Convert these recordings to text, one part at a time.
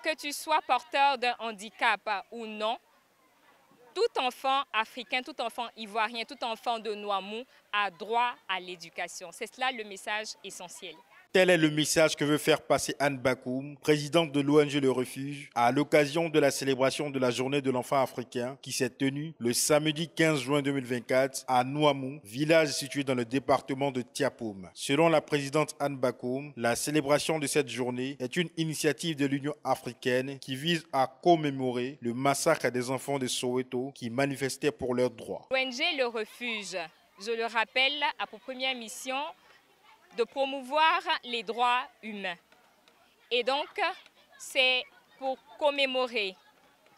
Que tu sois porteur d'un handicap ou non, tout enfant africain, tout enfant ivoirien, tout enfant de Noamou a droit à l'éducation. C'est cela le message essentiel. Tel est le message que veut faire passer Anne Bakoum, présidente de l'ONG Le Refuge, à l'occasion de la célébration de la Journée de l'enfant africain qui s'est tenue le samedi 15 juin 2024 à Nouamou, village situé dans le département de Tiapoum. Selon la présidente Anne Bakoum, la célébration de cette journée est une initiative de l'Union africaine qui vise à commémorer le massacre des enfants de Soweto qui manifestaient pour leurs droits. L'ONG Le Refuge, je le rappelle, a pour première mission de promouvoir les droits humains. Et donc, c'est pour commémorer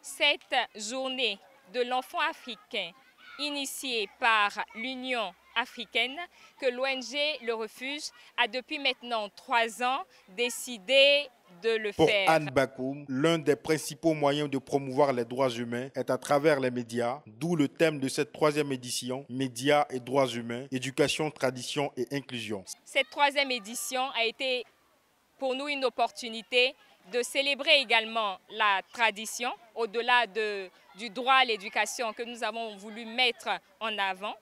cette journée de l'enfant africain initiée par l'Union africaine que l'ONG Le Refuge a depuis maintenant 3 ans décidé de le faire. Pour Anne Bakoum, l'un des principaux moyens de promouvoir les droits humains est à travers les médias, d'où le thème de cette 3e édition, Médias et droits humains, éducation, tradition et inclusion. Cette 3e édition a été pour nous une opportunité de célébrer également la tradition, au-delà du droit à l'éducation que nous avons voulu mettre en avant.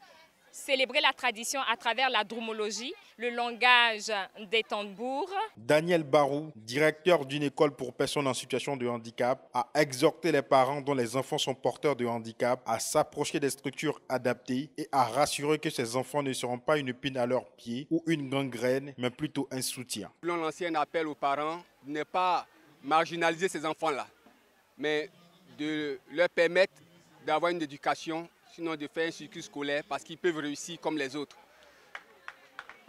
Célébrer la tradition à travers la dromologie, le langage des tambours. Daniel Barou, directeur d'une école pour personnes en situation de handicap, a exhorté les parents dont les enfants sont porteurs de handicap à s'approcher des structures adaptées et à rassurer que ces enfants ne seront pas une épine à leurs pieds ou une gangrène, mais plutôt un soutien. Nous lançons un appel aux parents de ne pas marginaliser ces enfants-là, mais de leur permettre d'avoir une éducation, sinon de faire un circuit scolaire parce qu'ils peuvent réussir comme les autres.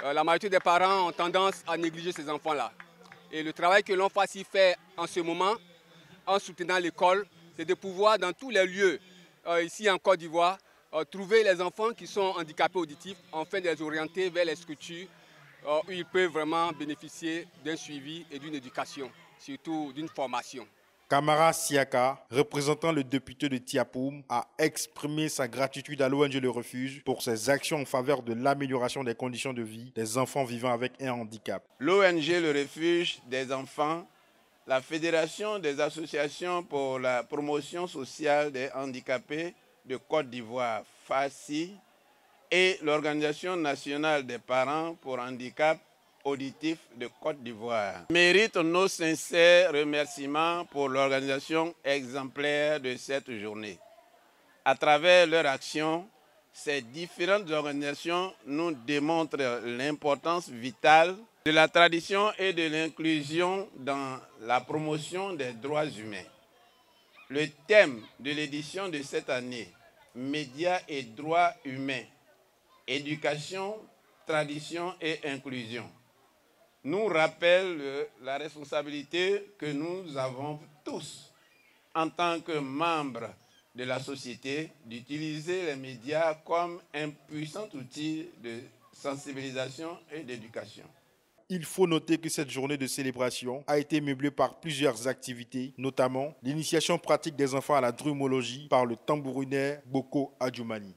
La majorité des parents ont tendance à négliger ces enfants-là. Et le travail que l'on fasse y faire en ce moment, en soutenant l'école, c'est de pouvoir dans tous les lieux, ici en Côte d'Ivoire, trouver les enfants qui sont handicapés auditifs, afin de les orienter vers les structures où ils peuvent vraiment bénéficier d'un suivi et d'une éducation, surtout d'une formation. Kamara Siaka, représentant le député de Tiapoum, a exprimé sa gratitude à l'ONG Le Refuge pour ses actions en faveur de l'amélioration des conditions de vie des enfants vivant avec un handicap. L'ONG Le Refuge des enfants, la Fédération des associations pour la promotion sociale des handicapés de Côte d'Ivoire, FACI, et l'Organisation nationale des parents pour handicap auditif de Côte d'Ivoire méritent nos sincères remerciements pour l'organisation exemplaire de cette journée. À travers leur action, ces différentes organisations nous démontrent l'importance vitale de la tradition et de l'inclusion dans la promotion des droits humains. Le thème de l'édition de cette année, Médias et droits humains, éducation, tradition et inclusion, nous rappelle la responsabilité que nous avons tous en tant que membres de la société d'utiliser les médias comme un puissant outil de sensibilisation et d'éducation. Il faut noter que cette journée de célébration a été meublée par plusieurs activités, notamment l'initiation pratique des enfants à la drumologie par le tambourinaire Boko Adjoumani.